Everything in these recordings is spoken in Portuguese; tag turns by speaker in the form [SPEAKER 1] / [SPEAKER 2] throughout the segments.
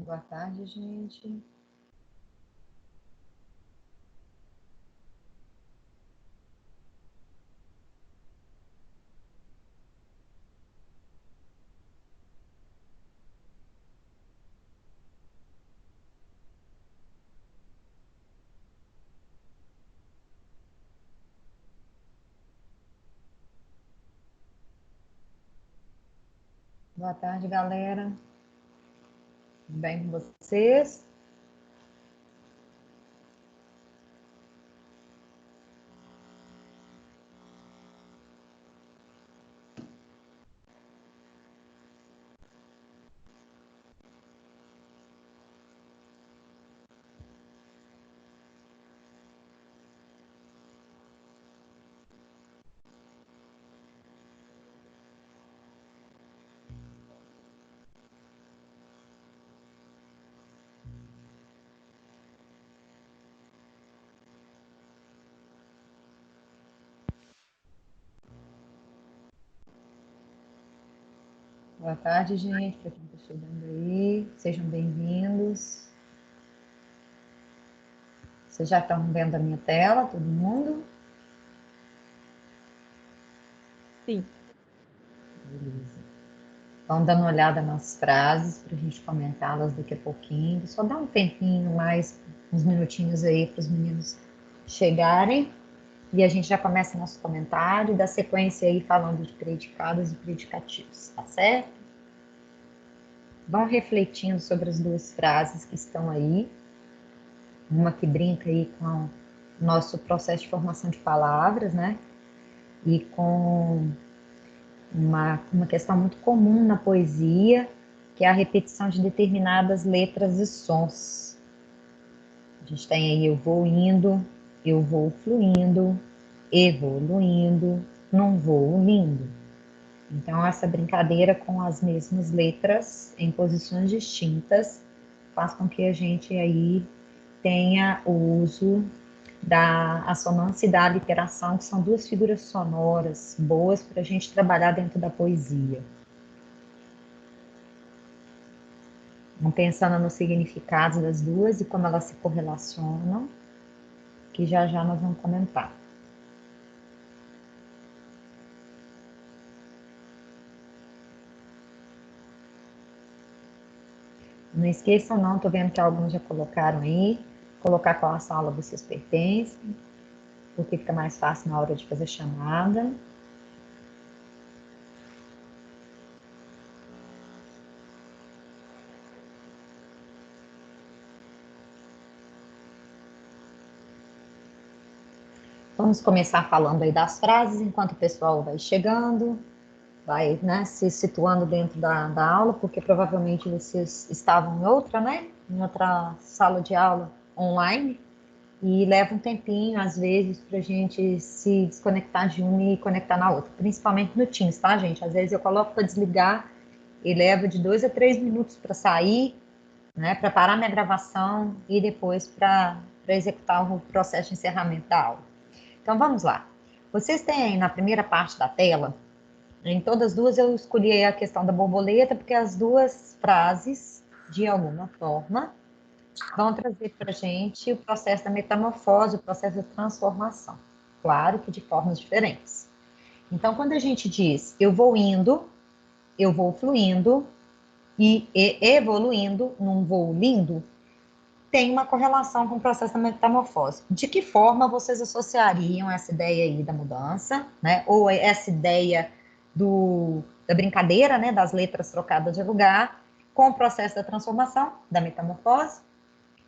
[SPEAKER 1] Boa tarde, gente. Boa tarde, galera. Tudo bem com vocês? Boa tarde, gente, para quem está chegando aí. Sejam bem-vindos. Vocês já estão vendo a minha tela, todo mundo?
[SPEAKER 2] Sim.
[SPEAKER 1] Beleza. Vão dando uma olhada nas frases para a gente comentá-las daqui a pouquinho. Só dá um tempinho mais, uns minutinhos aí para os meninos chegarem. E a gente já começa nosso comentário, dá sequência aí falando de predicados e predicativos, tá certo? Vão refletindo sobre as duas frases que estão aí. Uma que brinca aí com o nosso processo de formação de palavras, né? E com uma questão muito comum na poesia, que é a repetição de determinadas letras e sons. A gente tem aí eu vou indo, eu vou fluindo, evoluindo, não vou lindo. Então, essa brincadeira com as mesmas letras em posições distintas faz com que a gente aí tenha o uso da assonância e da aliteração, que são duas figuras sonoras boas para a gente trabalhar dentro da poesia. Vamos pensando nos significados das duas e como elas se correlacionam, que já já nós vamos comentar. Não esqueçam não, estou vendo que alguns já colocaram aí, colocar qual a sala vocês pertencem, porque fica mais fácil na hora de fazer chamada. Vamos começar falando aí das frases, enquanto o pessoal vai chegando, vai, né, se situando dentro da aula, porque provavelmente vocês estavam em outra, né, em outra sala de aula online, e leva um tempinho, às vezes, para a gente se desconectar de uma e conectar na outra, principalmente no Teams, tá, gente? Às vezes eu coloco para desligar e leva de 2 a 3 minutos para sair, né, para parar minha gravação e depois para executar o processo de encerramento da aula. Então, vamos lá. Vocês têm aí na primeira parte da tela, em todas as duas eu escolhi a questão da borboleta, porque as duas frases, de alguma forma, vão trazer para a gente o processo da metamorfose, o processo da transformação. Claro que de formas diferentes. Então, quando a gente diz eu vou indo, eu vou fluindo e evoluindo num voo lindo, tem uma correlação com o processo da metamorfose. De que forma vocês associariam essa ideia aí da mudança, né? Ou essa ideia da brincadeira, né? Das letras trocadas de lugar, com o processo da transformação, da metamorfose?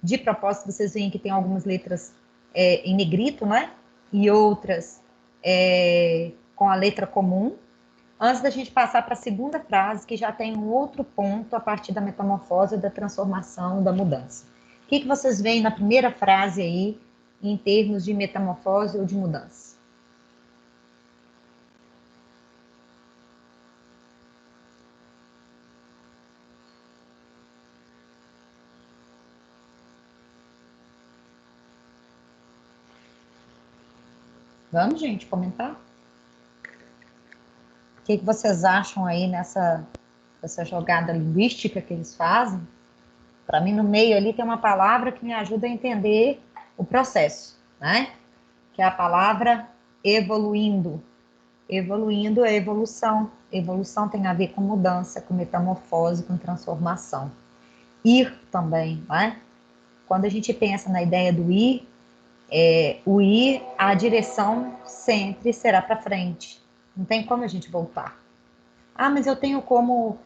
[SPEAKER 1] De propósito, vocês veem que tem algumas letras em negrito, né? E outras com a letra comum. Antes da gente passar para a segunda frase, que já tem um outro ponto a partir da metamorfose, da transformação, da mudança. O que vocês veem na primeira frase aí, em termos de metamorfose ou de mudança? Vamos, gente, comentar? O que vocês acham aí nessa jogada linguística que eles fazem? Para mim, no meio ali tem uma palavra que me ajuda a entender o processo, né? Que é a palavra evoluindo. Evoluindo é evolução. Evolução tem a ver com mudança, com metamorfose, com transformação. Ir também, né? Quando a gente pensa na ideia do ir, o ir, a direção sempre será para frente. Não tem como a gente voltar. Ah, mas eu tenho como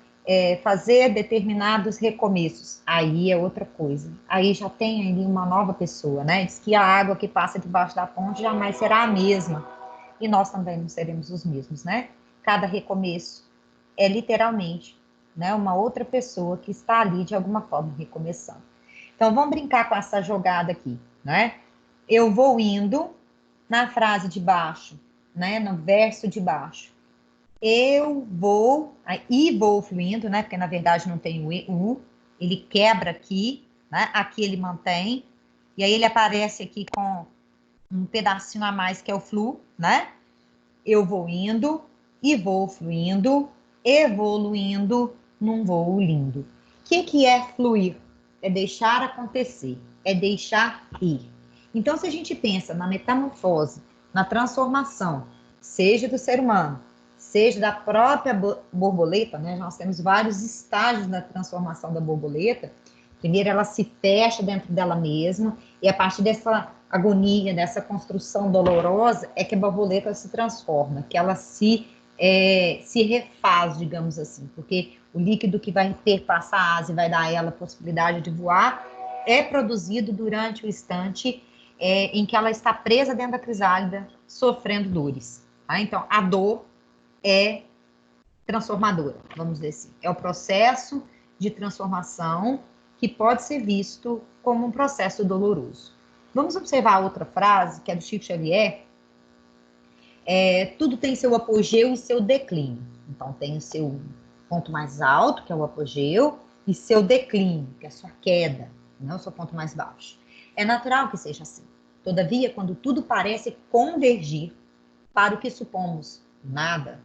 [SPEAKER 1] fazer determinados recomeços. Aí é outra coisa. Aí já tem ali uma nova pessoa, né? Diz que a água que passa debaixo da ponte jamais será a mesma. E nós também não seremos os mesmos, né? Cada recomeço é literalmente, né, uma outra pessoa que está ali de alguma forma recomeçando. Então vamos brincar com essa jogada aqui, né? Eu vou indo na frase de baixo, né? No verso de baixo. Eu vou, e vou fluindo, né? Porque na verdade não tem o, ele quebra aqui, né? Aqui ele mantém, e aí ele aparece aqui com um pedacinho a mais que é o flu, né? Eu vou indo e vou fluindo, evoluindo num voo lindo. O que é fluir? É deixar acontecer, é deixar ir. Então, se a gente pensa na metamorfose, na transformação, seja do ser humano, seja da própria borboleta, né? Nós temos vários estágios na transformação da borboleta. Primeiro, ela se fecha dentro dela mesma, e a partir dessa agonia, dessa construção dolorosa, é que a borboleta se transforma, que ela se refaz, digamos assim, porque o líquido que vai perpassar a asa e vai dar a ela a possibilidade de voar é produzido durante o instante em que ela está presa dentro da crisálida, sofrendo dores. Tá? Então, a dor é transformadora, vamos dizer assim. É o processo de transformação que pode ser visto como um processo doloroso. Vamos observar outra frase, que é do Chico Xavier. Tudo tem seu apogeu e seu declínio. Então, tem o seu ponto mais alto, que é o apogeu, e seu declínio, que é a sua queda, não o seu ponto mais baixo. É natural que seja assim. Todavia, quando tudo parece convergir para o que supomos nada,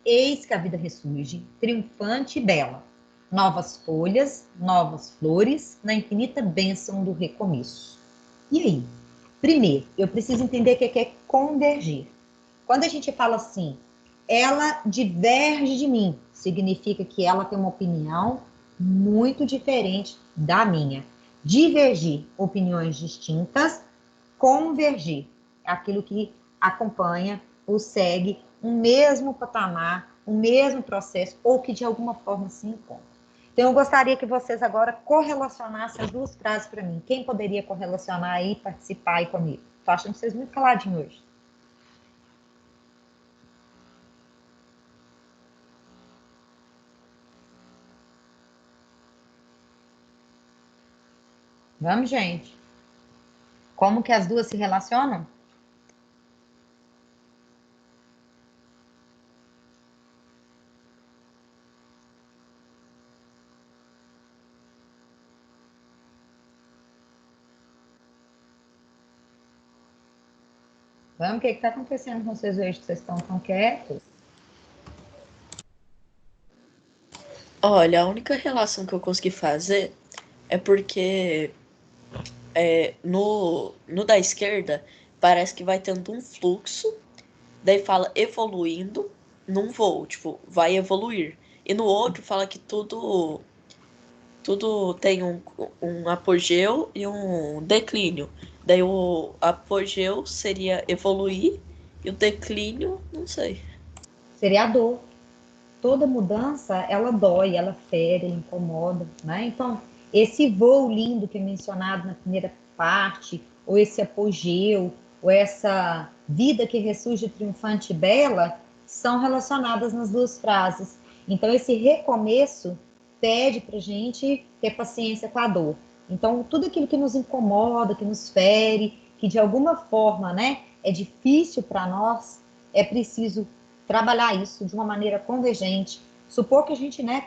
[SPEAKER 1] eis que a vida ressurge, triunfante e bela. Novas folhas, novas flores, na infinita bênção do recomeço. E aí? Primeiro, eu preciso entender o que é convergir. Quando a gente fala assim, ela diverge de mim, significa que ela tem uma opinião muito diferente da minha. Divergir, opiniões distintas, convergir, aquilo que acompanha ou segue um mesmo patamar, um mesmo processo, ou que de alguma forma se encontra. Então, eu gostaria que vocês agora correlacionassem as duas frases para mim. Quem poderia correlacionar aí, participar aí comigo? Estou achando vocês muito caladinhos hoje. Vamos, gente. Como que as duas se relacionam? Vamos, o que está acontecendo com vocês hoje que vocês estão tão quietos?
[SPEAKER 2] Olha, a única relação que eu consegui fazer é porque no da esquerda parece que vai tendo um fluxo, daí fala evoluindo num voo, tipo, vai evoluir. E no outro fala que tudo tem um apogeu e um declínio. Daí o apogeu seria evoluir e o declínio, não sei.
[SPEAKER 1] Seria a dor. Toda mudança, ela dói, ela fere, ela incomoda, né? Então, esse voo lindo que é mencionado na primeira parte, ou esse apogeu, ou essa vida que ressurge triunfante e bela, são relacionadas nas duas frases. Então, esse recomeço pede para a gente ter paciência com a dor. Então, tudo aquilo que nos incomoda, que nos fere, que de alguma forma, né, é difícil para nós, é preciso trabalhar isso de uma maneira convergente, supor que a gente, né,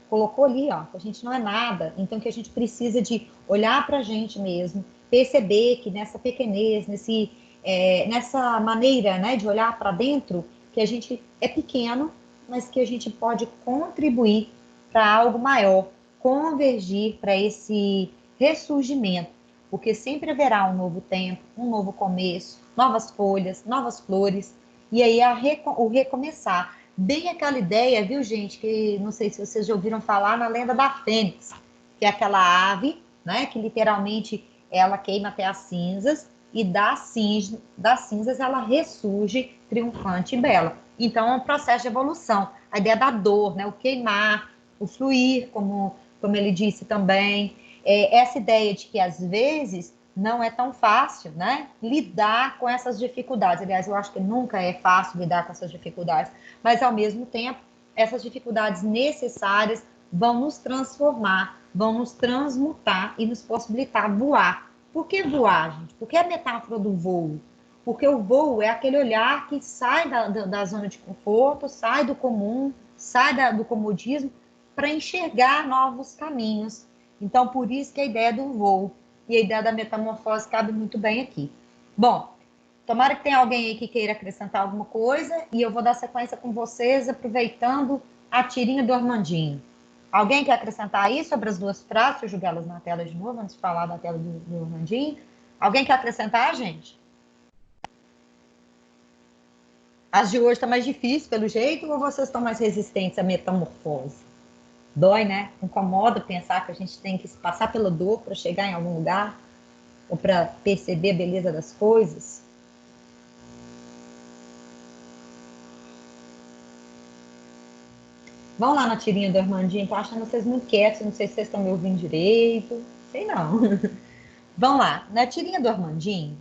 [SPEAKER 1] colocou ali, ó, que a gente não é nada, então que a gente precisa de olhar para a gente mesmo, perceber que nessa pequenez, nessa maneira, né, de olhar para dentro, que a gente é pequeno, mas que a gente pode contribuir para algo maior, convergir para esse ressurgimento, porque sempre haverá um novo tempo, um novo começo, novas folhas, novas flores, e aí o recomeçar. Bem aquela ideia, viu, gente, que não sei se vocês já ouviram falar na lenda da Fênix, que é aquela ave, né, que literalmente ela queima até as cinzas, e das cinzas ela ressurge triunfante e bela. Então é um processo de evolução. A ideia da dor, né, o queimar, o fluir, como ele disse também, essa ideia de que às vezes não é tão fácil, né, lidar com essas dificuldades. Aliás, eu acho que nunca é fácil lidar com essas dificuldades, mas ao mesmo tempo, essas dificuldades necessárias vão nos transformar, vão nos transmutar e nos possibilitar voar. Por que voar, gente? Por que a metáfora do voo? Porque o voo é aquele olhar que sai da zona de conforto, sai do comum, sai do comodismo, para enxergar novos caminhos. Então, por isso que a ideia do voo e a ideia da metamorfose cabe muito bem aqui. Bom, tomara que tenha alguém aí que queira acrescentar alguma coisa e eu vou dar sequência com vocês, aproveitando a tirinha do Armandinho. Alguém quer acrescentar aí sobre as duas frases? Deixa eu jogar elas na tela de novo, antes de falar da tela do Armandinho. Alguém quer acrescentar, gente? As de hoje estão mais difíceis, pelo jeito, ou vocês estão mais resistentes à metamorfose? Dói, né? Incomoda pensar que a gente tem que passar pela dor para chegar em algum lugar, ou para perceber a beleza das coisas. Vão lá na tirinha do Armandinho, tô achando vocês muito quietos, não sei se vocês estão me ouvindo direito, sei não. Vão lá, na tirinha do Armandinho,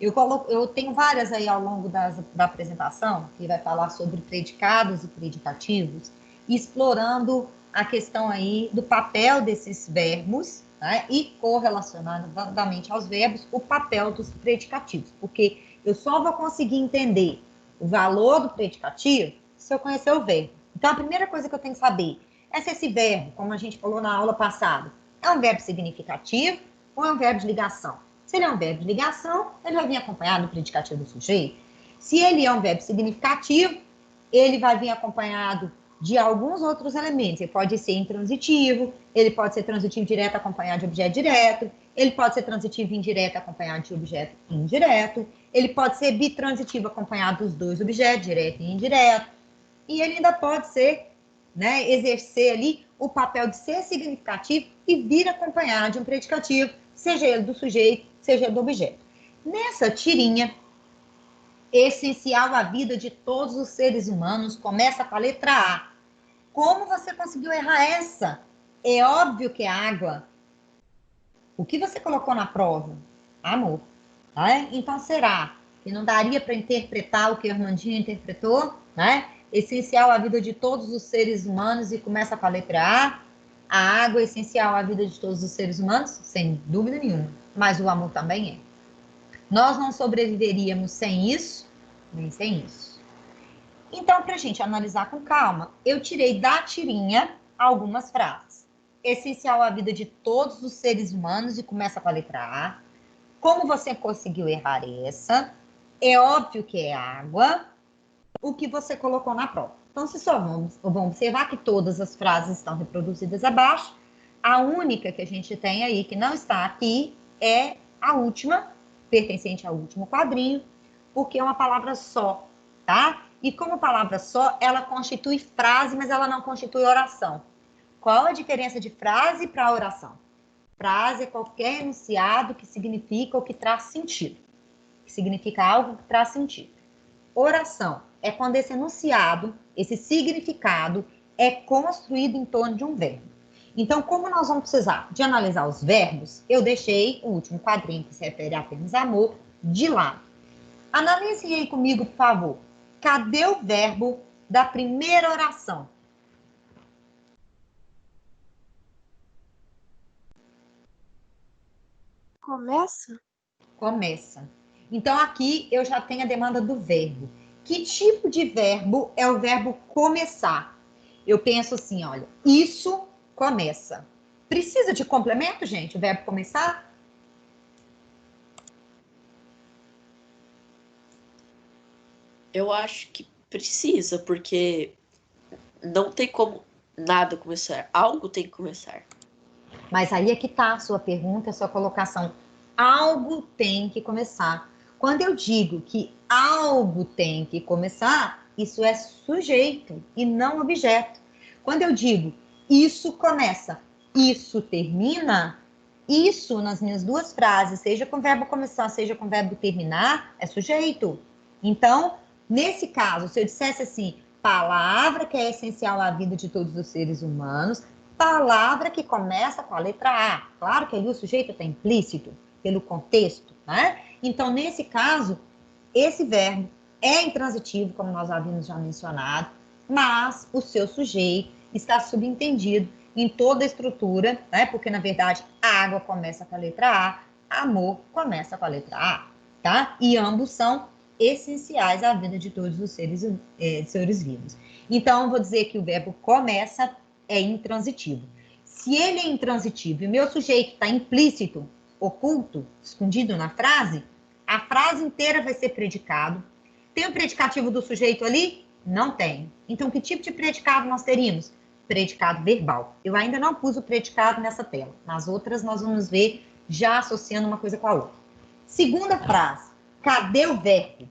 [SPEAKER 1] eu tenho várias aí ao longo da apresentação, que vai falar sobre predicados e predicativos, explorando a questão aí do papel desses verbos, né, e correlacionadamente aos verbos, o papel dos predicativos, porque eu só vou conseguir entender o valor do predicativo se eu conhecer o verbo. Então, a primeira coisa que eu tenho que saber é se esse verbo, como a gente falou na aula passada, é um verbo significativo ou é um verbo de ligação. Se ele é um verbo de ligação, ele vai vir acompanhado do predicativo do sujeito. Se ele é um verbo significativo, ele vai vir acompanhado de alguns outros elementos. Ele pode ser intransitivo, ele pode ser transitivo direto acompanhado de objeto direto, ele pode ser transitivo indireto acompanhado de objeto indireto, ele pode ser bitransitivo acompanhado dos dois objetos, direto e indireto, e ele ainda pode ser, né, exercer ali o papel de ser significativo e vir acompanhado de um predicativo, seja ele do sujeito, seja ele do objeto. Nessa tirinha, essencial à vida de todos os seres humanos, começa com a letra A. Como você conseguiu errar essa? É óbvio que é água. O que você colocou na prova? Amor. Né? Então, será que não daria para interpretar o que o Armandinho interpretou? Né? Essencial à vida de todos os seres humanos e começa com a letra A. A água é essencial à vida de todos os seres humanos? Sem dúvida nenhuma. Mas o amor também é. Nós não sobreviveríamos sem isso, nem sem isso. Então, para a gente analisar com calma, eu tirei da tirinha algumas frases. Essencial à vida de todos os seres humanos e começa com a letra A. Como você conseguiu errar essa? É óbvio que é água. O que você colocou na prova. Então, se só vamos observar que todas as frases estão reproduzidas abaixo, a única que a gente tem aí que não está aqui é a última, pertencente ao último quadrinho, porque é uma palavra só, tá? E como palavra só, ela constitui frase, mas ela não constitui oração. Qual a diferença de frase para oração? Frase é qualquer enunciado que significa ou que traz sentido. Que significa algo que traz sentido. Oração é quando esse enunciado, esse significado, é construído em torno de um verbo. Então, como nós vamos precisar de analisar os verbos, eu deixei o último quadrinho, que se refere apenas a amor, de lado. Analisem aí comigo, por favor. Cadê o verbo da primeira oração?
[SPEAKER 3] Começa?
[SPEAKER 1] Começa. Então, aqui eu já tenho a demanda do verbo. Que tipo de verbo é o verbo começar? Eu penso assim, olha, isso começa. Precisa de complemento, gente, o verbo começar?
[SPEAKER 2] Eu acho que precisa, porque não tem como nada começar. Algo tem que começar.
[SPEAKER 1] Mas aí é que está a sua pergunta, a sua colocação. Algo tem que começar. Quando eu digo que algo tem que começar, isso é sujeito e não objeto. Quando eu digo isso começa, isso termina, isso nas minhas duas frases, seja com o verbo começar, seja com o verbo terminar, é sujeito. Então, nesse caso, se eu dissesse assim, palavra que é essencial à vida de todos os seres humanos, palavra que começa com a letra A. Claro que ali o sujeito está implícito pelo contexto, né? Então, nesse caso, esse verbo é intransitivo, como nós havíamos já mencionado, mas o seu sujeito está subentendido em toda a estrutura, né? Porque, na verdade, água começa com a letra A, amor começa com a letra A, tá? E ambos são essenciais à vida de todos os seres vivos. Então, vou dizer que o verbo começa é intransitivo. Se ele é intransitivo e o meu sujeito está implícito, oculto, escondido na frase, a frase inteira vai ser predicado. Tem o predicativo do sujeito ali? Não tem. Então, que tipo de predicado nós teríamos? Predicado verbal. Eu ainda não pus o predicado nessa tela. Nas outras, nós vamos ver já associando uma coisa com a outra. Segunda frase. Cadê o verbo?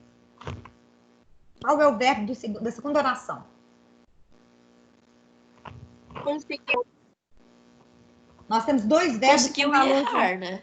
[SPEAKER 1] Qual é o verbo da segunda oração?
[SPEAKER 3] Conseguiu.
[SPEAKER 1] Nós temos dois verbos.
[SPEAKER 2] Conseguiu errar, né?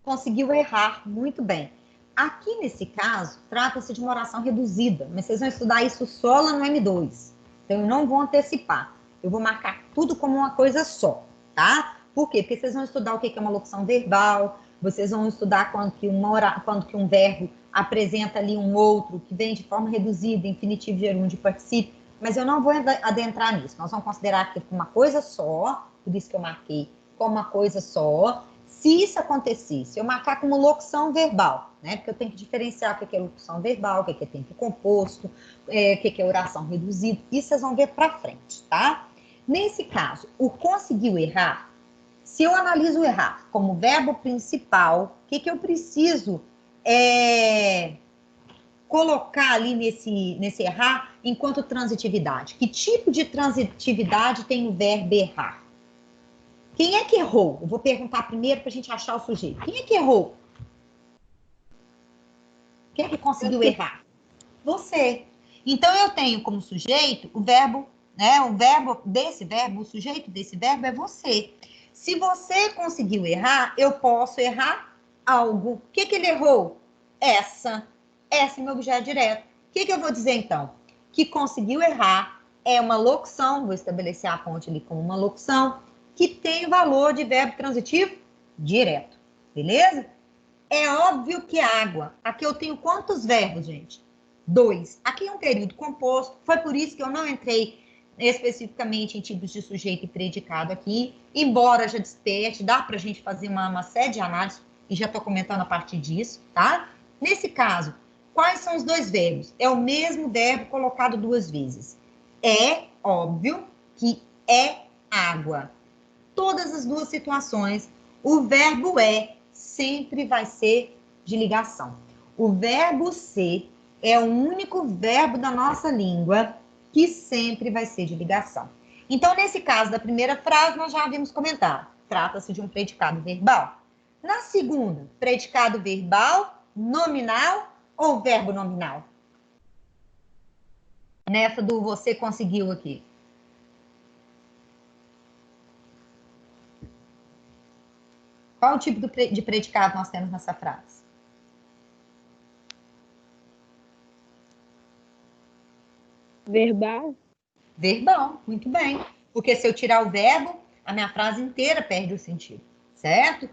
[SPEAKER 1] Conseguiu errar, muito bem. Aqui, nesse caso, trata-se de uma oração reduzida, mas vocês vão estudar isso só lá no M2. Então, eu não vou antecipar. Eu vou marcar tudo como uma coisa só, tá? Por quê? Porque vocês vão estudar o que é uma locução verbal, vocês vão estudar quando que um verbo apresenta ali um outro, que vem de forma reduzida, infinitivo, gerúndio, particípio, mas eu não vou adentrar nisso. Nós vamos considerar aqui uma coisa só, por isso que eu marquei como uma coisa só. Se isso acontecer, se eu marcar como locução verbal, né? Porque eu tenho que diferenciar o que é locução verbal, o que é tempo composto, o que é oração reduzida, isso vocês vão ver para frente, tá? Nesse caso, o conseguiu errar, se eu analiso o errar como verbo principal, o que eu preciso colocar ali nesse errar enquanto transitividade? Que tipo de transitividade tem o verbo errar? Quem é que errou? Eu vou perguntar primeiro para a gente achar o sujeito. Quem é que errou? Quem é que conseguiu errar? Você. Então, eu tenho como sujeito o verbo, né? O sujeito desse verbo é você. Se você conseguiu errar, eu posso errar algo. O que ele errou? Essa é meu objeto direto. O que eu vou dizer, então? Que conseguiu errar é uma locução, vou estabelecer a ponte ali como uma locução, que tem valor de verbo transitivo direto, beleza? É óbvio que água. Aqui eu tenho quantos verbos, gente? 2. Aqui é um período composto. Foi por isso que eu não entrei especificamente em tipos de sujeito e predicado aqui. Embora já desperte, dá para a gente fazer uma série de análises e já estou comentando a partir disso, tá? Nesse caso, quais são os dois verbos? É o mesmo verbo colocado duas vezes. É óbvio que é água. Todas as duas situações, o verbo é sempre vai ser de ligação. O verbo ser é o único verbo da nossa língua que sempre vai ser de ligação. Então, nesse caso da primeira frase, nós já havíamos comentado. Trata-se de um predicado verbal. Na segunda, predicado verbal, nominal ou verbo nominal? Nessa do você conseguiu aqui. Qual o tipo de predicado nós temos nessa frase?
[SPEAKER 3] Verbal.
[SPEAKER 1] Verbal, muito bem. Porque se eu tirar o verbo, a minha frase inteira perde o sentido, certo?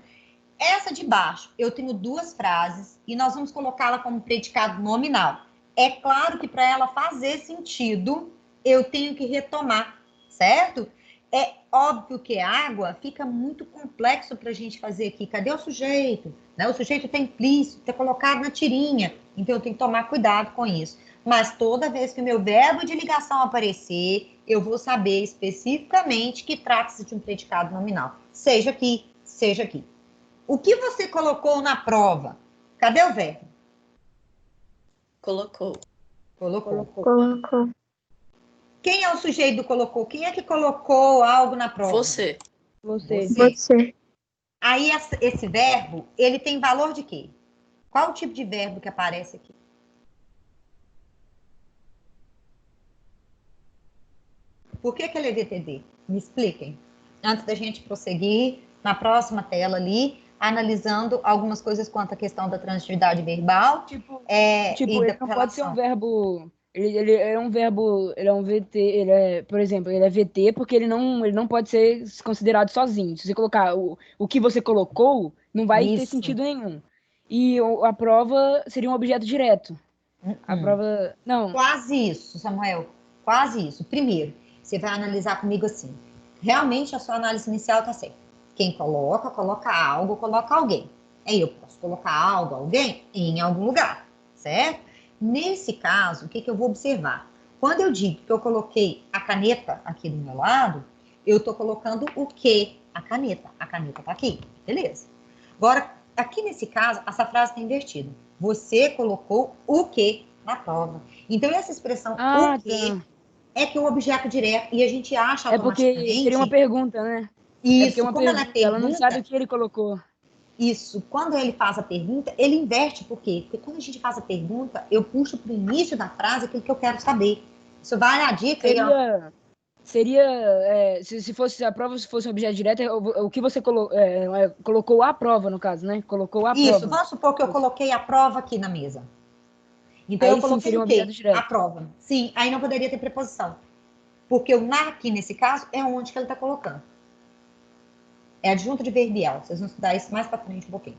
[SPEAKER 1] Essa de baixo, eu tenho duas frases e nós vamos colocá-la como predicado nominal. É claro que para ela fazer sentido, eu tenho que retomar, certo? É óbvio que água fica muito complexo para a gente fazer aqui. Cadê o sujeito? Né? O sujeito está implícito, está colocado na tirinha. Então, eu tenho que tomar cuidado com isso. Mas toda vez que o meu verbo de ligação aparecer, eu vou saber especificamente que trata-se de um predicado nominal. Seja aqui, seja aqui. O que você colocou na prova? Cadê o verbo?
[SPEAKER 2] Colocou.
[SPEAKER 3] Colocou.
[SPEAKER 1] Quem é o sujeito do colocou? Quem é que colocou algo na prova?
[SPEAKER 2] Você.
[SPEAKER 3] Você.
[SPEAKER 1] Aí esse verbo, ele tem valor de quê? Qual o tipo de verbo que aparece aqui? Por que ele é DTD? Me expliquem. Antes da gente prosseguir, na próxima tela ali, analisando algumas coisas quanto à questão da transitividade verbal.
[SPEAKER 4] Tipo,
[SPEAKER 1] e
[SPEAKER 4] ele
[SPEAKER 1] da
[SPEAKER 4] não pode ser um
[SPEAKER 1] relação.
[SPEAKER 4] verbo. Ele é um verbo, ele é um VT, por exemplo, ele é VT porque ele não pode ser considerado sozinho. Se você colocar o que você colocou, não vai ter
[SPEAKER 1] Isso.
[SPEAKER 4] sentido nenhum. E a prova seria um objeto direto. A prova. Não.
[SPEAKER 1] Quase isso, Samuel. Quase isso. Primeiro, você vai analisar comigo assim. Realmente a sua análise inicial está certa. Quem coloca algo, coloca alguém. Aí eu posso colocar algo, alguém, em algum lugar, certo? Nesse caso, o que eu vou observar? Quando eu digo que eu coloquei a caneta aqui do meu lado, eu estou colocando o quê? A caneta. A caneta está aqui. Beleza. Agora, aqui nesse caso, essa frase está invertida. Você colocou o quê na prova. Então, essa expressão o quê
[SPEAKER 4] Tá.
[SPEAKER 1] é que o objeto direto, e a gente acha
[SPEAKER 4] É porque seria uma
[SPEAKER 1] automaticamente.
[SPEAKER 4] pergunta, né? É porque é
[SPEAKER 1] Isso,
[SPEAKER 4] uma
[SPEAKER 1] como ela é
[SPEAKER 4] pergunta, ela não sabe
[SPEAKER 1] pergunta,
[SPEAKER 4] o que ele colocou.
[SPEAKER 1] isso, quando ele faz a pergunta, ele inverte, por quê? Porque quando a gente faz a pergunta, eu puxo para o início da frase aquilo que eu quero saber. Isso vale a dica aí, ó.
[SPEAKER 4] Seria se fosse a prova, se fosse um objeto direto, o que você colocou a prova, no caso, né? Colocou a
[SPEAKER 1] Isso,
[SPEAKER 4] prova.
[SPEAKER 1] vamos supor que eu coloquei a prova aqui na mesa. Então, eu
[SPEAKER 4] Aí sim
[SPEAKER 1] coloquei
[SPEAKER 4] seria um
[SPEAKER 1] o
[SPEAKER 4] objeto
[SPEAKER 1] quê? A
[SPEAKER 4] direto.
[SPEAKER 1] prova. Sim, aí não poderia ter preposição. Porque o na aqui, nesse caso, é onde que ele está colocando. É adjunto de verbial. Vocês vão estudar isso mais para frente um pouquinho.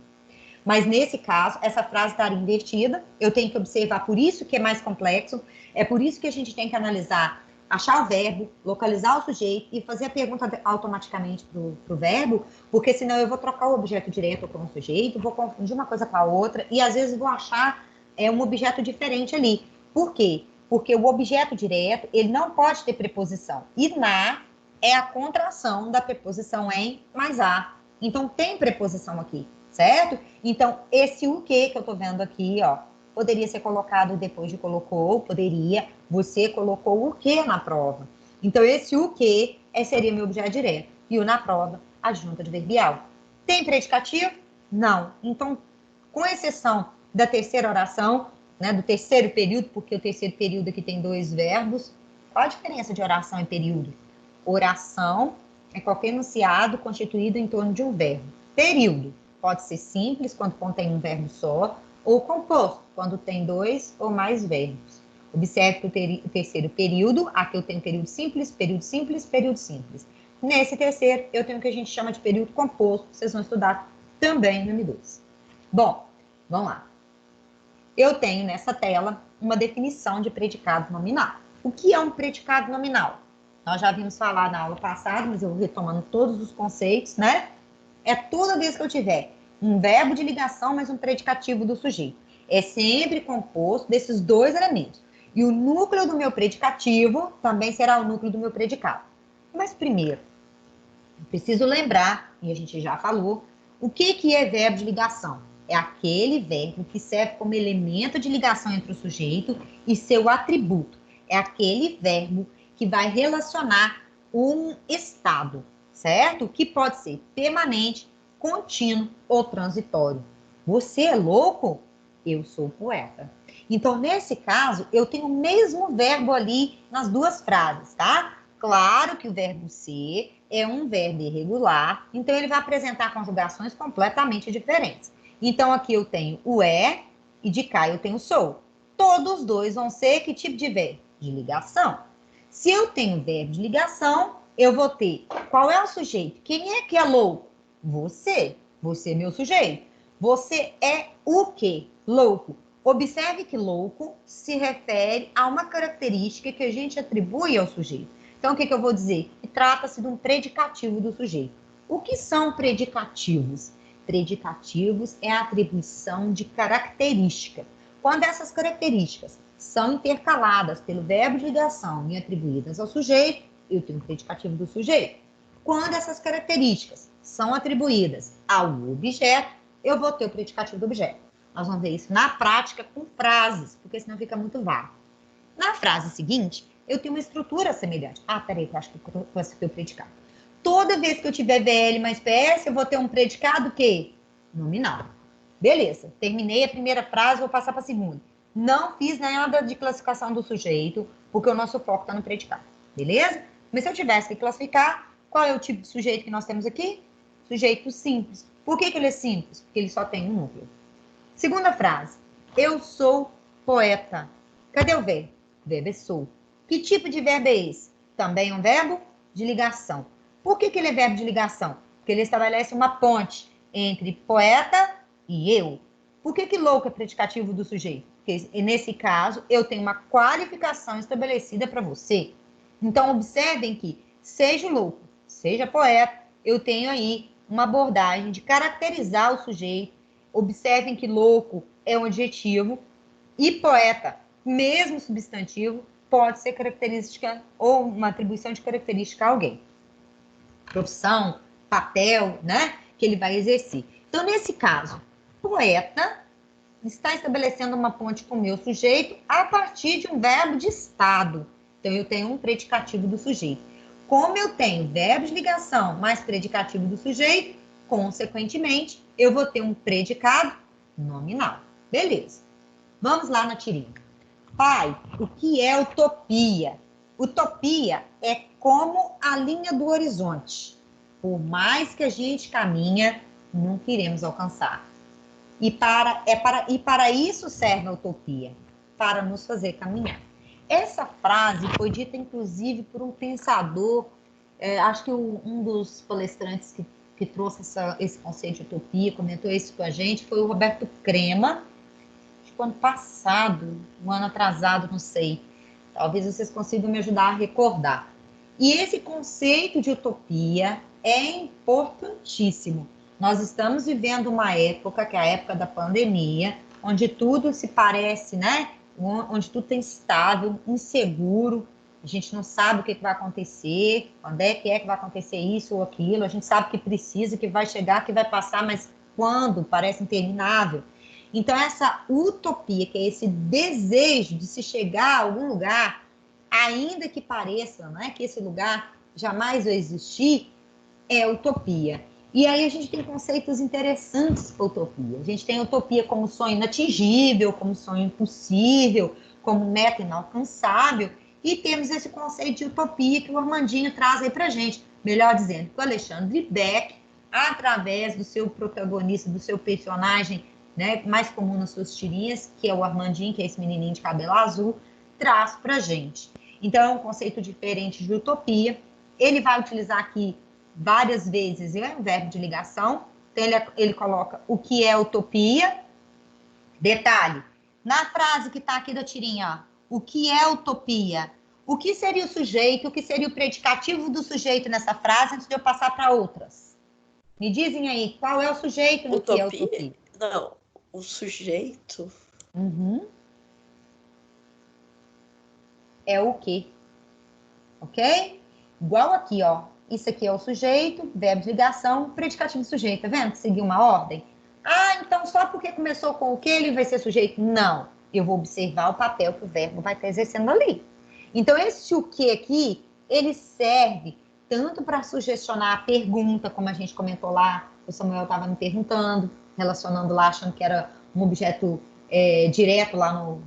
[SPEAKER 1] Mas nesse caso, essa frase estaria invertida. Eu tenho que observar, por isso que é mais complexo. É por isso que a gente tem que analisar, achar o verbo, localizar o sujeito e fazer a pergunta automaticamente para o verbo, porque senão eu vou trocar o objeto direto com o sujeito, vou confundir uma coisa com a outra e às vezes vou achar um objeto diferente ali. Por quê? Porque o objeto direto, ele não pode ter preposição. E na é a contração da preposição em mais a. Então tem preposição aqui, certo? Então, esse o que eu tô vendo aqui, ó, poderia ser colocado depois de colocou, poderia, você colocou o que na prova. Então, esse o que seria meu objeto direto. E o na prova, adjunta adverbial. Tem predicativo? Não. Então, com exceção da terceira oração, né, do terceiro período, porque o terceiro período aqui tem dois verbos. Qual a diferença de oração e período? Oração é qualquer enunciado constituído em torno de um verbo. Período pode ser simples, quando contém um verbo só, ou composto, quando tem dois ou mais verbos. Observe que o terceiro período, aqui eu tenho período simples, período simples, período simples. Nesse terceiro, eu tenho o que a gente chama de período composto, vocês vão estudar também no M2. Bom, vamos lá. Eu tenho nessa tela uma definição de predicado nominal. O que é um predicado nominal? Nós já vimos falar na aula passada, mas eu vou retomando todos os conceitos, né? É toda vez que eu tiver um verbo de ligação, mais um predicativo do sujeito. É sempre composto desses dois elementos. E o núcleo do meu predicativo também será o núcleo do meu predicado. Mas primeiro, eu preciso lembrar, e a gente já falou, o que é verbo de ligação? É aquele verbo que serve como elemento de ligação entre o sujeito e seu atributo. É aquele verbo que vai relacionar um estado, certo? Que pode ser permanente, contínuo ou transitório. Você é louco? Eu sou poeta. Então, nesse caso, eu tenho o mesmo verbo ali nas duas frases, tá? Claro que o verbo ser é um verbo irregular, então ele vai apresentar conjugações completamente diferentes. Então, aqui eu tenho o é e de cá eu tenho o sou. Todos dois vão ser que tipo de verbo? De ligação. Se eu tenho verbo de ligação, eu vou ter qual é o sujeito? Quem é que é louco? Você. Você é meu sujeito. Você é o quê? Louco. Observe que louco se refere a uma característica que a gente atribui ao sujeito. Então, o que eu vou dizer? Que trata-se de um predicativo do sujeito. O que são predicativos? Predicativos é a atribuição de característica. Quando essas características são intercaladas pelo verbo de ligação e atribuídas ao sujeito, eu tenho um predicativo do sujeito. Quando essas características são atribuídas ao objeto, eu vou ter o predicativo do objeto. Nós vamos ver isso na prática com frases, porque senão fica muito vago. Na frase seguinte, eu tenho uma estrutura semelhante. Ah, peraí, que eu acho que eu citei o predicado. toda vez que eu tiver VL mais PS, eu vou ter um predicado que? Nominal. Beleza, terminei a primeira frase, vou passar para a segunda. Não fiz nada de classificação do sujeito, porque o nosso foco está no predicado. Beleza? Mas se eu tivesse que classificar, qual é o tipo de sujeito que nós temos aqui? Sujeito simples. Por que ele é simples? Porque ele só tem um núcleo. Segunda frase. Eu sou poeta. Cadê o verbo? O verbo é sou. Que tipo de verbo é esse? Também um verbo de ligação. Por que ele é verbo de ligação? Porque ele estabelece uma ponte entre poeta e eu. Por que louco é predicativo do sujeito? Porque nesse caso, eu tenho uma qualificação estabelecida para você. Então, observem que, seja louco, seja poeta, eu tenho aí uma abordagem de caracterizar o sujeito. Observem que louco é um adjetivo e poeta, mesmo substantivo, pode ser característica ou uma atribuição de característica a alguém. Profissão, papel, né? Que ele vai exercer. Então, nesse caso, poeta está estabelecendo uma ponte com o meu sujeito a partir de um verbo de estado. Então, eu tenho um predicativo do sujeito. Como eu tenho verbo de ligação mais predicativo do sujeito, consequentemente, eu vou ter um predicado nominal. Beleza. Vamos lá na tirinha. Pai, o que é utopia? Utopia é como a linha do horizonte. Por mais que a gente caminha, nunca iremos alcançar. E para isso serve a utopia, para nos fazer caminhar. Essa frase foi dita, inclusive, por um pensador, acho que um dos palestrantes que trouxe esse conceito de utopia, comentou isso com a gente, foi o Roberto Crema, acho que ano passado, um ano atrasado, não sei. Talvez vocês consigam me ajudar a recordar. E esse conceito de utopia é importantíssimo. Nós estamos vivendo uma época, que é a época da pandemia, onde tudo se parece, né? Onde tudo é instável, inseguro. A gente não sabe o que vai acontecer, quando é que vai acontecer isso ou aquilo. A gente sabe que precisa, que vai chegar, que vai passar, mas quando? Parece interminável. Então, essa utopia, que é esse desejo de se chegar a algum lugar, ainda que pareça, né, que esse lugar jamais vai existir, é utopia. E aí a gente tem conceitos interessantes para utopia. A gente tem utopia como sonho inatingível, como sonho impossível, como meta inalcançável, e temos esse conceito de utopia que o Armandinho traz aí para a gente. Melhor dizendo, que o Alexandre Beck, através do seu protagonista, do seu personagem, né, mais comum nas suas tirinhas, que é o Armandinho, que é esse menininho de cabelo azul, traz para a gente. Então, é um conceito diferente de utopia. Ele vai utilizar aqui várias vezes um verbo de ligação. Então, ele coloca o que é utopia. Detalhe, na frase que está aqui da tirinha, ó, o que é utopia? O que seria o sujeito? O que seria o predicativo do sujeito nessa frase, antes de eu passar para outras? Me dizem aí, qual é o sujeito no que é utopia?
[SPEAKER 2] Não, o sujeito...
[SPEAKER 1] É o quê? Ok? Igual aqui, ó. Isso aqui é o sujeito, verbo de ligação, predicativo do sujeito. Tá vendo? Seguir uma ordem. Ah, então só porque começou com o que ele vai ser sujeito? Não. Eu vou observar o papel que o verbo vai estar exercendo ali. Então, esse o que aqui, ele serve tanto para sugestionar a pergunta, como a gente comentou lá, o Samuel estava me perguntando, relacionando lá, achando que era um objeto direto lá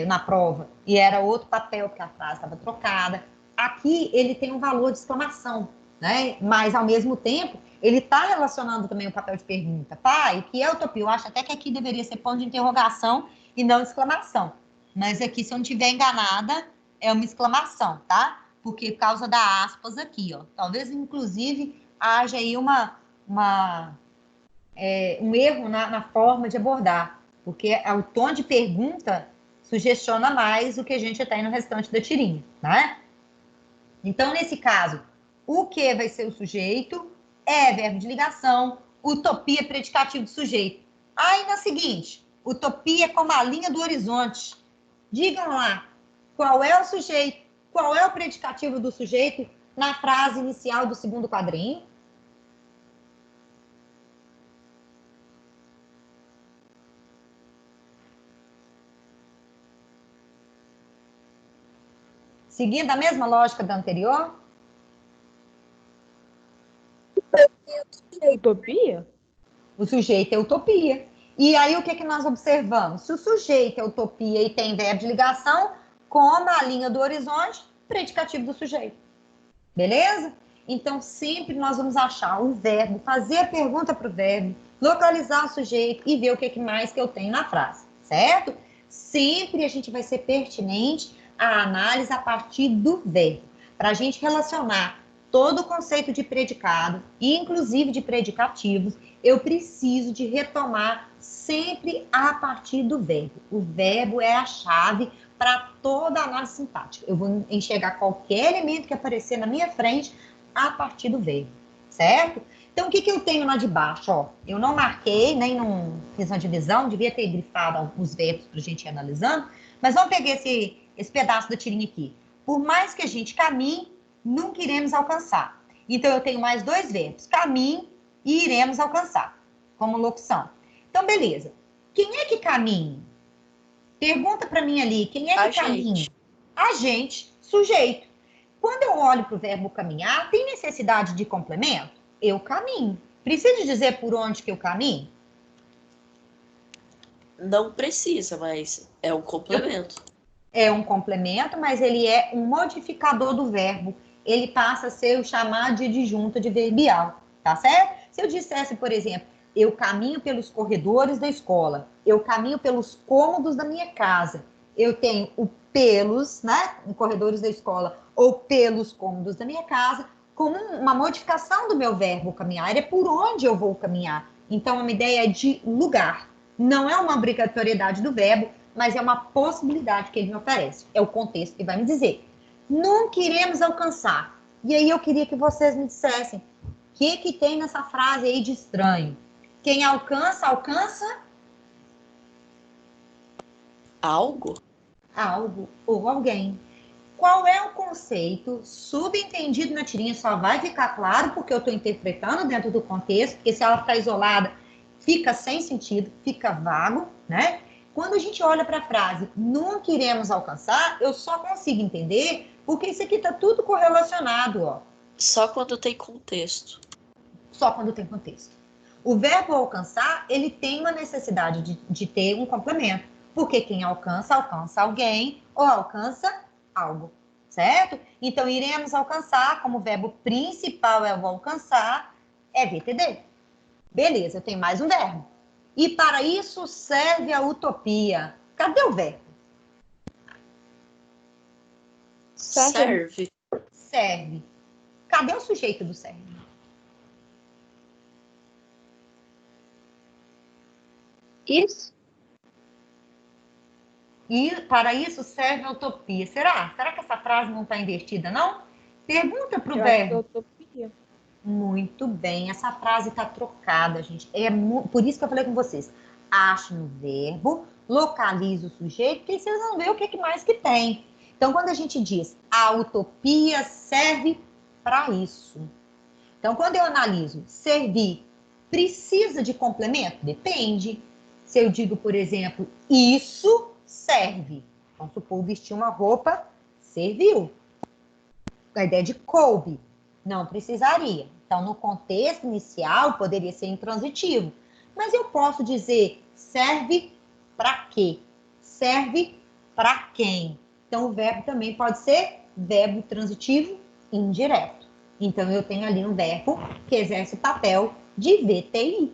[SPEAKER 1] na prova, e era outro papel, porque a frase estava trocada. Aqui ele tem um valor de exclamação, né? Mas ao mesmo tempo ele está relacionando também o papel de pergunta. Pai, o que é utopia? Eu acho até que aqui deveria ser ponto de interrogação e não exclamação. Mas aqui, se eu não estiver enganada, é uma exclamação, tá? Porque por causa da aspas aqui, ó. Talvez, inclusive, haja aí um erro na forma de abordar, porque o tom de pergunta sugestiona mais o que a gente tem no restante da tirinha, né? Então, nesse caso, o que vai ser o sujeito é verbo de ligação, utopia é predicativo do sujeito. Aí, na seguinte, utopia é como a linha do horizonte. Digam lá, qual é o sujeito, qual é o predicativo do sujeito na frase inicial do segundo quadrinho? Seguindo a mesma lógica da anterior?
[SPEAKER 4] Utopia?
[SPEAKER 1] O sujeito é utopia. E aí, o que, que nós observamos? Se o sujeito é utopia e tem verbo de ligação, como a linha do horizonte, predicativo do sujeito. Beleza? Então, sempre nós vamos achar o verbo, fazer a pergunta para o verbo, localizar o sujeito e ver o que mais que eu tenho na frase, certo? Sempre a gente vai ser pertinente à análise a partir do verbo, para a gente relacionar todo o conceito de predicado, inclusive de predicativos, eu preciso de retomar sempre a partir do verbo. O verbo é a chave para toda a análise sintática. Eu vou enxergar qualquer elemento que aparecer na minha frente a partir do verbo, certo? Então, o que, que eu tenho lá de baixo? Ó, eu não marquei, nem não fiz uma divisão, devia ter grifado os verbos para a gente ir analisando, mas vamos pegar esse pedaço da tirinha aqui. Por mais que a gente caminhe, nunca iremos alcançar. Então, eu tenho mais dois verbos, caminhe e iremos alcançar, como locução. Então, beleza. Quem é que caminha? Pergunta para mim ali, quem é que caminha? A gente, sujeito. Quando eu olho para o verbo caminhar, tem necessidade de complemento? Eu caminho. Precisa dizer por onde que eu caminho?
[SPEAKER 2] Não precisa, mas é um complemento.
[SPEAKER 1] É um complemento, mas ele é um modificador do verbo. Ele passa a ser o chamado de adjunto adverbial, tá certo? Se eu dissesse, por exemplo, eu caminho pelos corredores da escola, eu caminho pelos cômodos da minha casa, eu tenho o pelos, né, em corredores da escola, ou pelos cômodos da minha casa, como uma modificação do meu verbo caminhar, é por onde eu vou caminhar. Então, é uma ideia de lugar. Não é uma obrigatoriedade do verbo, mas é uma possibilidade que ele me oferece. É o contexto que vai me dizer. Nunca iremos alcançar. E aí eu queria que vocês me dissessem, o que tem nessa frase aí de estranho? Quem alcança, alcança
[SPEAKER 2] algo?
[SPEAKER 1] Algo ou alguém. Qual é o conceito subentendido na tirinha? Só vai ficar claro porque eu estou interpretando dentro do contexto, porque se ela ficar isolada, fica sem sentido, fica vago, né? Quando a gente olha para a frase, nunca iremos alcançar, eu só consigo entender porque isso aqui está tudo correlacionado, ó.
[SPEAKER 2] Só quando tem contexto.
[SPEAKER 1] Só quando tem contexto. O verbo alcançar, ele tem uma necessidade de ter um complemento. Porque quem alcança, alcança alguém ou alcança algo, certo? Então, iremos alcançar, como verbo principal é o alcançar, é VTD. Beleza, eu tenho mais um verbo. E para isso serve a utopia. Cadê o verbo?
[SPEAKER 2] Serve.
[SPEAKER 1] Serve. Cadê o sujeito do serve?
[SPEAKER 3] Isso.
[SPEAKER 1] E para isso serve a utopia. Será? Será que essa frase não está invertida, não? Pergunta para o verbo.
[SPEAKER 4] Eu acho que é utopia.
[SPEAKER 1] Muito bem, essa frase está trocada, gente. Por isso que eu falei com vocês. Achem o verbo, localize o sujeito, que vocês vão ver o que mais que tem. Então, quando a gente diz a utopia serve para isso. Então, quando eu analiso servir, precisa de complemento? Depende. Se eu digo, por exemplo, isso serve. Vamos supor, vestir uma roupa, serviu. A ideia de coube, não precisaria. Então, no contexto inicial, poderia ser intransitivo. Mas eu posso dizer, serve para quê? Serve para quem? Então, o verbo também pode ser verbo transitivo indireto. Então, eu tenho ali um verbo que exerce o papel de VTI.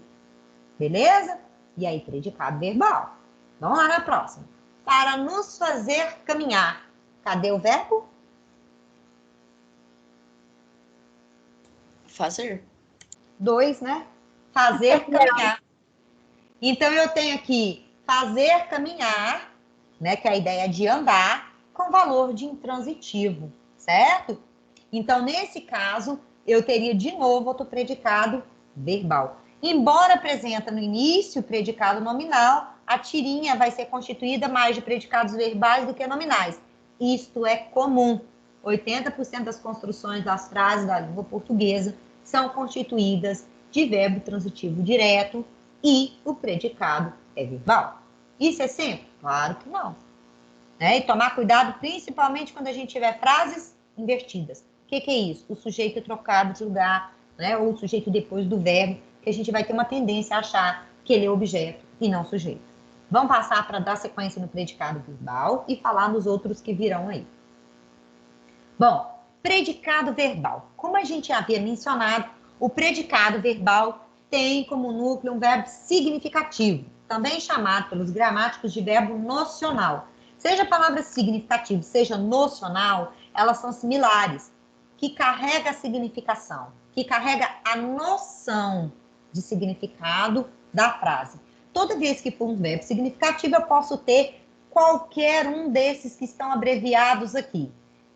[SPEAKER 1] Beleza? E aí, predicado verbal. Vamos lá na próxima. Para nos fazer caminhar. Cadê o verbo?
[SPEAKER 2] Fazer.
[SPEAKER 1] 2, né? Fazer caminhar. Então, eu tenho aqui fazer caminhar, né? Que é a ideia de andar, com valor de intransitivo, certo? Então, nesse caso, eu teria de novo outro predicado verbal. Embora apresenta no início o predicado nominal, a tirinha vai ser constituída mais de predicados verbais do que nominais. Isto é comum. 80% das construções das frases da língua portuguesa são constituídas de verbo transitivo direto e o predicado é verbal. Isso é sempre? Claro que não. E tomar cuidado principalmente quando a gente tiver frases invertidas. O que é isso? O sujeito trocado de lugar né? Ou o sujeito depois do verbo, que a gente vai ter uma tendência a achar que ele é objeto e não sujeito. Vamos passar para dar sequência no predicado verbal e falar nos outros que virão aí. Bom, predicado verbal. Como a gente havia mencionado, o predicado verbal tem como núcleo um verbo significativo, também chamado pelos gramáticos de verbo nocional. Seja a palavra significativo, seja nocional, elas são similares, que carrega a significação, que carrega a noção de significado da frase. Toda vez que for um verbo significativo, eu posso ter qualquer um desses que estão abreviados aqui.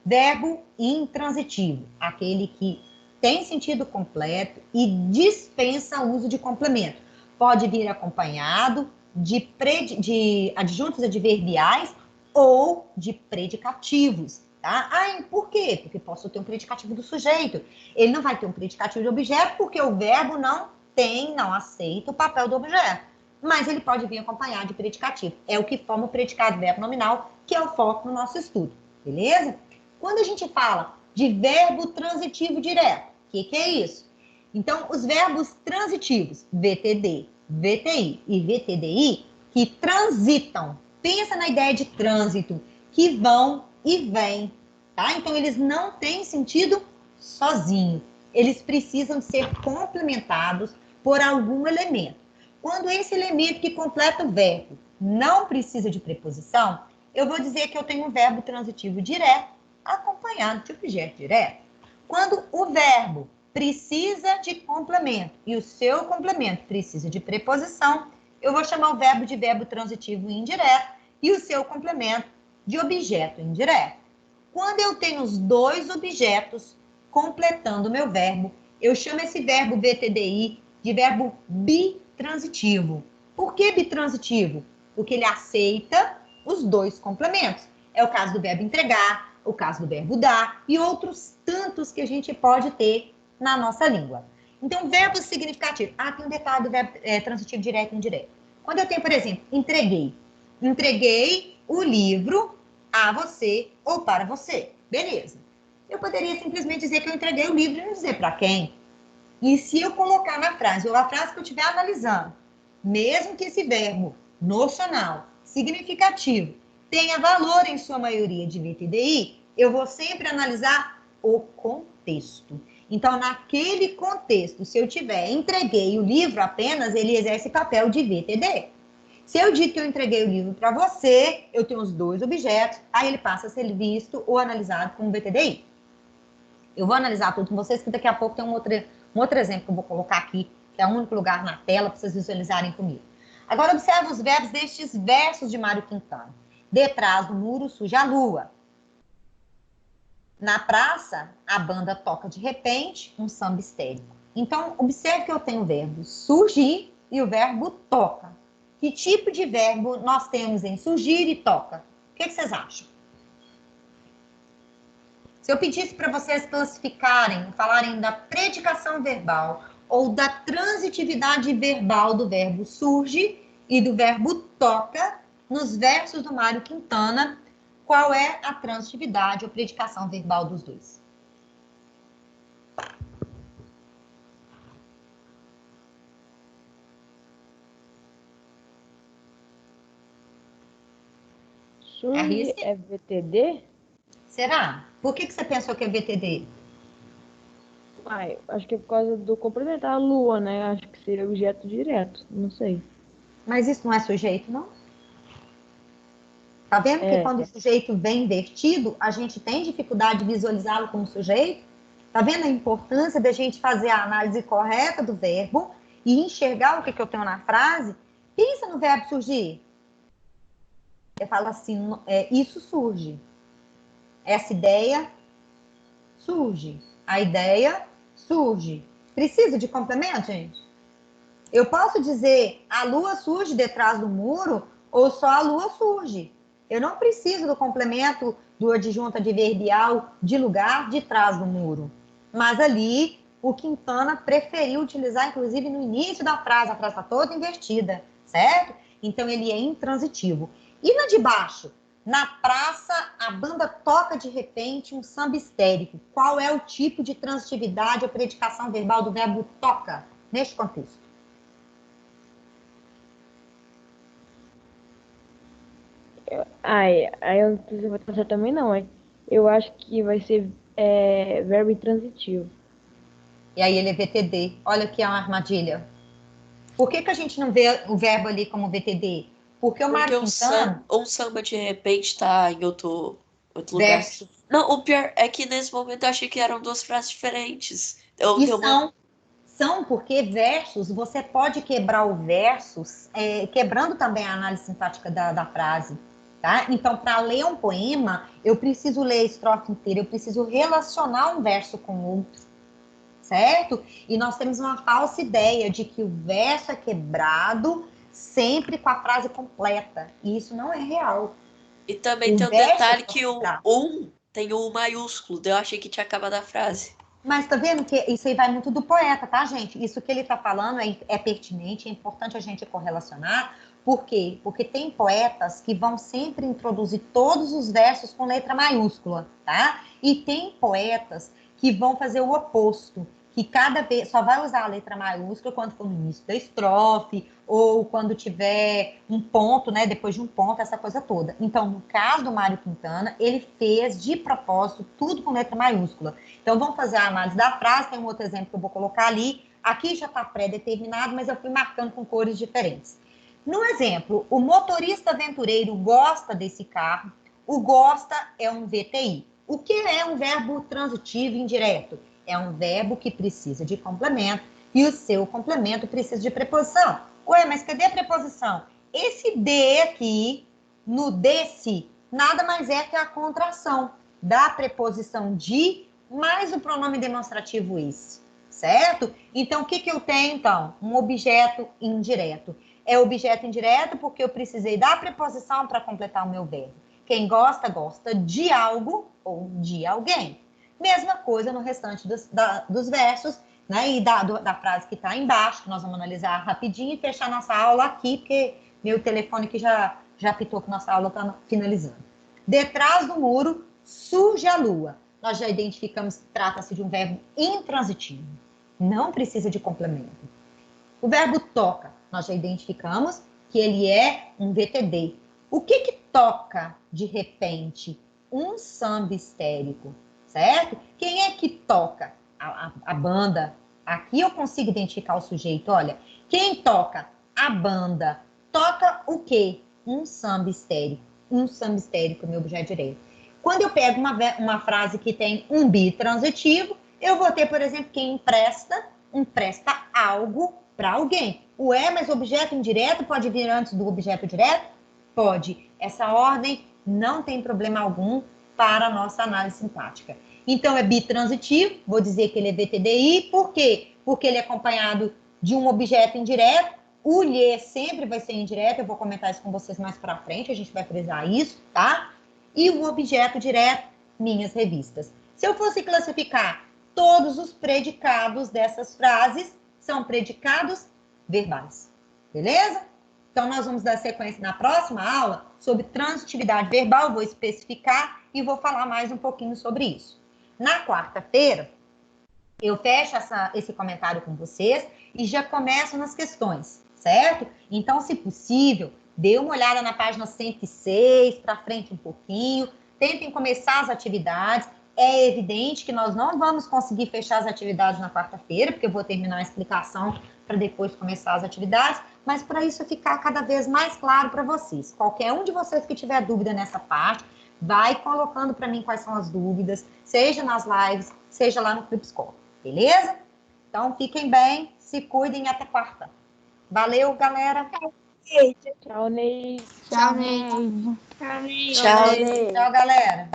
[SPEAKER 1] Verbo intransitivo, aquele que tem sentido completo e dispensa o uso de complemento. Pode vir acompanhado de adjuntos adverbiais ou de predicativos, tá? Por quê? Porque posso ter um predicativo do sujeito. Ele não vai ter um predicativo de objeto porque o verbo não aceita o papel do objeto. Mas ele pode vir acompanhado de predicativo. É o que forma o predicado verbo nominal, que é o foco no nosso estudo, beleza? Quando a gente fala de verbo transitivo direto, o que é isso? Então, os verbos transitivos, VTD, VTI e VTDI, que transitam, pensa na ideia de trânsito, que vão e vêm, tá? Então, eles não têm sentido sozinhos. Eles precisam ser complementados por algum elemento. Quando esse elemento que completa o verbo não precisa de preposição, eu vou dizer que eu tenho um verbo transitivo direto acompanhado de objeto direto. Quando o verbo precisa de complemento e o seu complemento precisa de preposição, eu vou chamar o verbo de verbo transitivo indireto e o seu complemento de objeto indireto. Quando eu tenho os dois objetos completando o meu verbo, eu chamo esse verbo VTDI de verbo bitransitivo. Por que bitransitivo? Porque ele aceita os dois complementos. É o caso do verbo entregar, o caso do verbo dar e outros tantos que a gente pode ter na nossa língua. Então, verbo significativo. Tem um detalhe do verbo transitivo direto e indireto. Quando eu tenho, por exemplo, entreguei. Entreguei o livro a você ou para você. Beleza. Eu poderia simplesmente dizer que eu entreguei o livro e não dizer para quem. E se eu colocar na frase, ou a frase que eu estiver analisando, mesmo que esse verbo nocional, significativo, tenha valor em sua maioria de VTDI, eu vou sempre analisar o contexto. Então, naquele contexto, se eu tiver entreguei o livro apenas, ele exerce papel de VTD. Se eu digo que eu entreguei o livro para você, eu tenho os dois objetos, aí ele passa a ser visto ou analisado como VTDI. Eu vou analisar tudo com vocês, que daqui a pouco tem um outro exemplo que eu vou colocar aqui, que é o único lugar na tela para vocês visualizarem comigo. Agora, observe os verbos destes versos de Mário Quintana. Detrás do muro surge a lua. Na praça, a banda toca de repente um samba histérico. Então, observe que eu tenho o verbo surgir e o verbo toca. Que tipo de verbo nós temos em surgir e toca? O que vocês acham? Se eu pedisse para vocês classificarem, falarem da predicação verbal ou da transitividade verbal do verbo surge e do verbo toca, nos versos do Mário Quintana, qual é a transitividade ou predicação verbal dos dois?
[SPEAKER 4] Surge é VTD?
[SPEAKER 1] Será? Por que você pensou que é VTD?
[SPEAKER 4] Acho que é por causa do complementar a lua, né? Acho que seria objeto direto, não sei.
[SPEAKER 1] Mas isso não é sujeito, não? Tá vendo que quando o sujeito vem invertido, a gente tem dificuldade de visualizá-lo como sujeito? Tá vendo a importância da gente fazer a análise correta do verbo e enxergar o que eu tenho na frase? Pensa no verbo surgir. Eu falo assim, isso surge. Essa ideia surge. A ideia surge. Precisa de complemento, gente? Eu posso dizer a lua surge detrás do muro ou só a lua surge. Eu não preciso do complemento do adjunto adverbial de lugar de trás do muro. Mas ali, o Quintana preferiu utilizar, inclusive, no início da frase. A frase está toda invertida, certo? Então, ele é intransitivo. E na de baixo? Na praça, a banda toca de repente um samba histérico. Qual é o tipo de transitividade ou predicação verbal do verbo toca neste contexto?
[SPEAKER 3] Aí eu não sei se eu vou trazer também não, eu acho que vai ser verbo intransitivo.
[SPEAKER 1] E aí ele é VTD. Olha que é uma armadilha. Por que a gente não vê o verbo ali como VTD? Porque o
[SPEAKER 2] Porque
[SPEAKER 1] Mário Quintana...
[SPEAKER 2] um samba de repente tá em outro lugar.
[SPEAKER 1] Verso.
[SPEAKER 2] Não, o pior é que nesse momento eu achei que eram duas frases diferentes. Eu
[SPEAKER 1] E
[SPEAKER 2] tenho uma.
[SPEAKER 1] são porque versos, você pode quebrar o versos, quebrando também a análise sintática da frase. Tá? Então, para ler um poema, eu preciso ler a estrofe inteira, eu preciso relacionar um verso com o outro, certo? E nós temos uma falsa ideia de que o verso é quebrado sempre com a frase completa. E isso não é real.
[SPEAKER 2] E também
[SPEAKER 1] O
[SPEAKER 2] tem um
[SPEAKER 1] verso
[SPEAKER 2] detalhe
[SPEAKER 1] pode
[SPEAKER 2] que o
[SPEAKER 1] quebrar.
[SPEAKER 2] tem o maiúsculo. Eu achei que tinha acabado a frase.
[SPEAKER 1] Mas tá vendo que isso aí vai muito do poeta, tá, gente? Isso que ele tá falando é pertinente, é importante a gente correlacionar. Por quê? Porque tem poetas que vão sempre introduzir todos os versos com letra maiúscula, tá? E tem poetas que vão fazer o oposto, que cada vez só vai usar a letra maiúscula quando for no início da estrofe ou quando tiver um ponto, né? Depois de um ponto, essa coisa toda. Então, no caso do Mário Quintana, ele fez de propósito tudo com letra maiúscula. Então, vamos fazer a análise da frase. Tem um outro exemplo que eu vou colocar ali. Aqui já está pré-determinado, mas eu fui marcando com cores diferentes. No exemplo, o motorista aventureiro gosta desse carro. O gosta é um VTI. O que é um verbo transitivo indireto? É um verbo que precisa de complemento e o seu complemento precisa de preposição. Ué, mas cadê a preposição? Esse de aqui, no desse, nada mais é que a contração da preposição de mais o pronome demonstrativo esse, certo? Então, o que eu tenho, então? Um objeto indireto. É objeto indireto porque eu precisei da preposição para completar o meu verbo. Quem gosta, gosta de algo ou de alguém. Mesma coisa no restante dos versos, né? E da frase que está embaixo, que nós vamos analisar rapidinho e fechar nossa aula aqui, porque meu telefone aqui já apitou que nossa aula está finalizando. Detrás do muro, surge a lua. Nós já identificamos que trata-se de um verbo intransitivo. Não precisa de complemento. O verbo toca, nós já identificamos que ele é um VTD. O que toca de repente? Um samba histérico, certo? Quem é que toca? A banda. Aqui eu consigo identificar o sujeito. Olha, quem toca? A banda. Toca o quê? Um samba histérico. Um samba histérico, meu objeto direito. Quando eu pego uma frase que tem um bitransitivo, eu vou ter, por exemplo, quem empresta algo para alguém. Mas o objeto indireto pode vir antes do objeto direto? Pode. Essa ordem não tem problema algum para a nossa análise sintática. Então, é bitransitivo, vou dizer que ele é VTDI, por quê? Porque ele é acompanhado de um objeto indireto, o lhe sempre vai ser indireto, eu vou comentar isso com vocês mais para frente, a gente vai frisar isso, tá? E o objeto direto, minhas revistas. Se eu fosse classificar todos os predicados dessas frases, são predicados verbais, beleza? Então, nós vamos dar sequência na próxima aula sobre transitividade verbal, vou especificar e vou falar mais um pouquinho sobre isso. Na quarta-feira, eu fecho esse comentário com vocês e já começo nas questões, certo? Então, se possível, dê uma olhada na página 106, para frente um pouquinho, tentem começar as atividades. É evidente que nós não vamos conseguir fechar as atividades na quarta-feira, porque eu vou terminar a explicação para depois começar as atividades, mas para isso ficar cada vez mais claro para vocês. Qualquer um de vocês que tiver dúvida nessa parte, vai colocando para mim quais são as dúvidas, seja nas lives, seja lá no Clube Escola, beleza? Então, fiquem bem, se cuidem até quarta. Valeu, galera.
[SPEAKER 3] Tchau, Ney.
[SPEAKER 4] Tchau, Ney.
[SPEAKER 2] Tchau.
[SPEAKER 1] Tchau, galera.